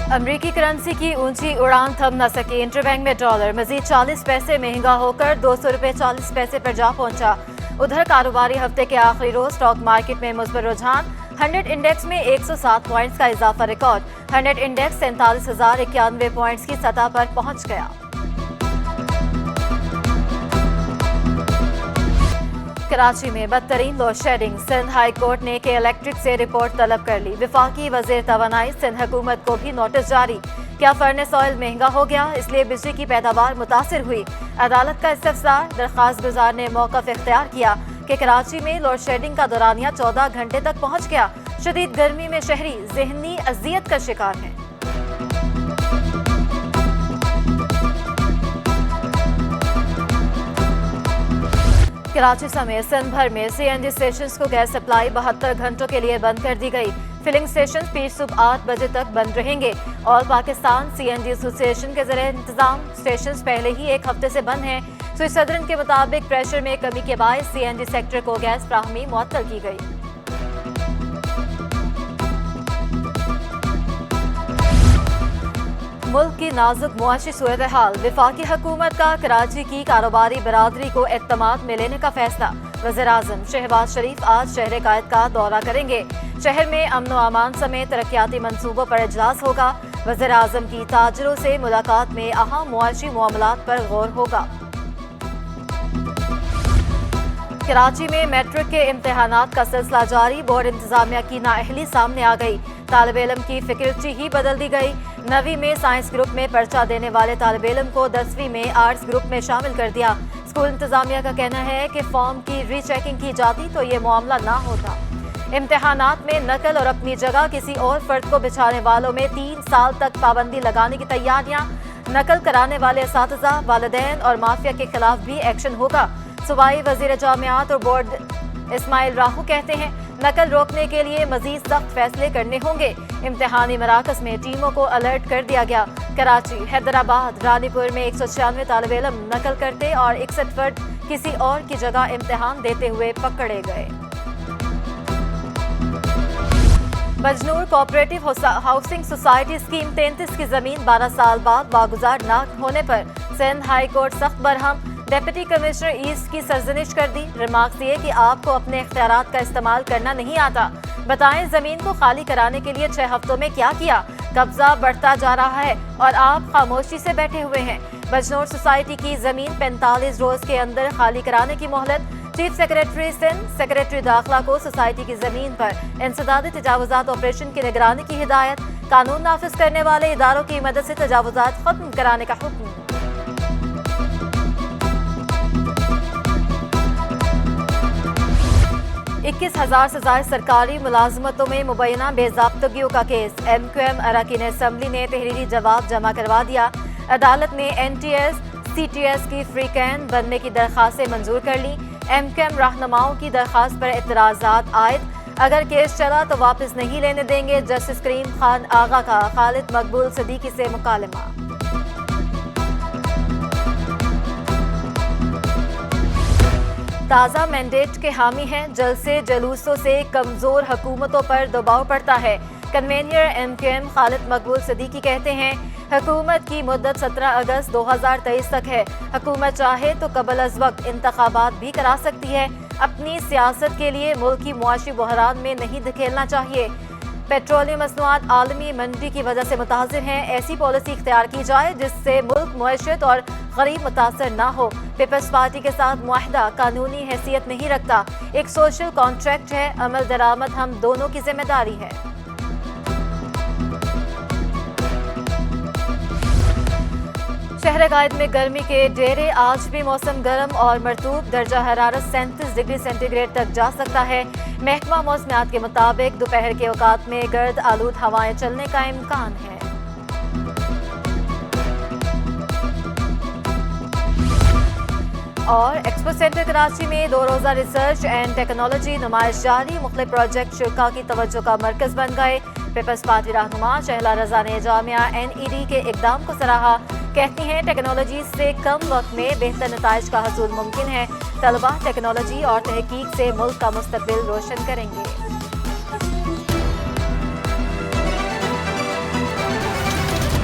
अमरीकी करेंसी की ऊंची उड़ान थम न सकी। इंटरबैंक में डॉलर मजीद 40 पैसे महंगा होकर 200 रुपये 40 पैसे पर जा पहुंचा। उधर कारोबारी हफ्ते के आखिरी रोज स्टॉक मार्केट में मुस्बत रुझान। 100 इंडेक्स में 107 पॉइंट्स का इजाफा रिकॉर्ड। 100 इंडेक्स 47,091 पॉइंट्स की सतह पर पहुंच गया। कराची में बदतरीन load shedding. Sindh high court ने के इलेक्ट्रिक से रिपोर्ट तलब कर ली। वफाकी वजीर तवानाई सिंध हुकूमत को भी नोटिस जारी। क्या फर्नेस ऑयल महंगा हो गया, इसलिए बिजली की पैदावार मुतासिर हुई। अदालत का इस्तफसार। दरख्वास्त गुजार ने मौक़िफ़ इख्तियार किया कि कराची में लोड शेडिंग का दौरानिया 14 घंटे तक पहुंच गया। शदीद गर्मी में शहरी ज़हनी अजियत का शिकार हैं। कराची समेत सिंध भर में CNG स्टेशन को गैस सप्लाई 72 घंटों के लिए बंद कर दी गई। फिलिंग स्टेशन पीर सुबह 8 बजे तक बंद रहेंगे। ऑल पाकिस्तान CNG एसोसिएशन के ज़रिए इंतजाम स्टेशन पहले ही एक हफ्ते से बंद हैं। स्विस सदरन के मुताबिक प्रेशर में कमी के बायस CNG सेक्टर को गैस फ्राहमी मुअत्तल की गई। मुल्क की नाजुक मुआशी सूरत हाल। वफाकी हुकूमत का कराची की कारोबारी बरादरी को एतमाद में लेने का फैसला। वज़ीर-ए-आज़म शहबाज शरीफ आज शहर कायद का दौरा करेंगे। शहर में अमन व अमान समेत तरक्याती मंसूबों पर इजलास होगा। वज़ीर-ए-आज़म की ताजरों से मुलाकात में अहम मुआशी मामलात पर गौर होगा। कराची में मैट्रिक के इम्तिहानात का सिलसिला जारी। बोर्ड इंतजामिया की नाअहली सामने आ गई। तालिब इल्म की फिक्रची ही बदल दी गई। 9वीं में साइंस ग्रुप में पर्चा देने वाले तालिब इल्म को 10वीं में आर्ट्स ग्रुप में शामिल कर दिया। स्कूल इंतजामिया का कहना है कि फॉर्म की रीचेकिंग की जाती तो ये मामला ना होता। इम्तिहानात में नकल और अपनी जगह किसी और फर्द को बिछाने वालों में 3 साल तक पाबंदी लगाने की तैयारियां। नकल कराने वाले असातिज़ा, वालिदैन और माफिया के खिलाफ भी एक्शन होगा। सूबाई वजीर जामियात और बोर्ड इस्माइल राहू कहते हैं नकल रोकने के लिए मजीद सख्त फैसले करने होंगे। इम्तिहानी मराकज में टीमों को अलर्ट कर दिया गया। कराची, हैदराबाद, रानीपुर में 196 तालिब इल्म नकल करते और 61 फर्द किसी और की जगह इम्तिहान देते हुए पकड़े गए। बजनूर कोऑपरेटिव हाउसिंग सोसाइटी स्कीम 33 की जमीन 12 साल बाद बागुजार न होने पर सिंध हाई कोर्ट सख्त बरहम। डिप्टी कमिश्नर ईस्ट की सरजनिश कर दी। रिमार्क्स दिए कि आपको अपने इख्तियारात का इस्तेमाल करना नहीं आता। बताएं जमीन को खाली कराने के लिए 6 हफ्तों में क्या किया। कब्जा बढ़ता जा रहा है और आप खामोशी से बैठे हुए हैं। बजनूर सोसाइटी की जमीन 45 रोज के अंदर खाली कराने की मोहलत। चीफ सेक्रेटरी सिंध, सेक्रेटरी दाखिला को सोसाइटी की जमीन पर इंसदादी तजावुजात ऑपरेशन की निगरानी की हिदायत। कानून नाफिज करने वाले इदारों की मदद से तजावुजात खत्म कराने का हुक्म। 21,000 से ज्यादा सरकारी मुलाजमतों में मुबैना बेज़ाब्तगियों का केस। MQM अरकान असम्बली ने तहरीरी जवाब जमा करवा दिया। अदालत ने NTS CTS की फ्री कैन बनने की दरख्वास्तें मंजूर कर ली। MQM रहनुमाओं की दरख्वास्त पर एतराज़ात आयद। अगर केस चला तो वापस नहीं लेने देंगे। जस्टिस करीम खान आगा का खालिद मकबूल सदीकी से मुकालमा। ताज़ा मैंडेट के हामी हैं। जलसे जुलूसों से कमज़ोर हुकूमतों पर दबाव पड़ता है। कन्वेनियर MQM खालिद मकबूल सदीकी कहते हैं हुकूमत की मुद्दत 17 अगस्त 2023 तक है। हुकूमत चाहे तो कबल अज़ वक्त इंतखाबात भी करा सकती है। अपनी सियासत के लिए मुल्क की मुआशी बहरान में नहीं धकेलना चाहिए। पेट्रोलियम मसनूआत आलमी मंडी की वजह से मुताज़िर हैं। ऐसी पॉलिसी इख्तियार की जाए जिससे मुल्क मुआशरत और गरीब मुतासर ना हो। पीपल्स पार्टी के साथ मुआहदा कानूनी हैसियत नहीं रखता, एक सोशल कॉन्ट्रैक्ट है। अमल दरामद हम दोनों की जिम्मेदारी है। शहर कायद में गर्मी के डेरे। आज भी मौसम गर्म और मरतूब। दर्जा हरारत 37 डिग्री सेंटीग्रेड तक जा सकता है। महकमा मौसमियात के मुताबिक दोपहर के औकात में गर्द आलूद हवाएं चलने का इम्कान है। और एक्सपो सेंटर कराची में 2 रोज़ा रिसर्च एंड टेक्नोलॉजी नुमाइश जारी। मुख्तलिफ प्रोजेक्ट शुरा की तवज्जो का मरकज बन गए। पीपल्स पार्टी रहनुमा शहला रजा ने जामिया NED के इकदाम को सराहा। कहती हैं टेक्नोलॉजी से कम वक्त में बेहतर नताइज का हसूल मुमकिन है। तलबा टेक्नोलॉजी और तहकीक से मुल्क का मुस्तकबिल रोशन करेंगे।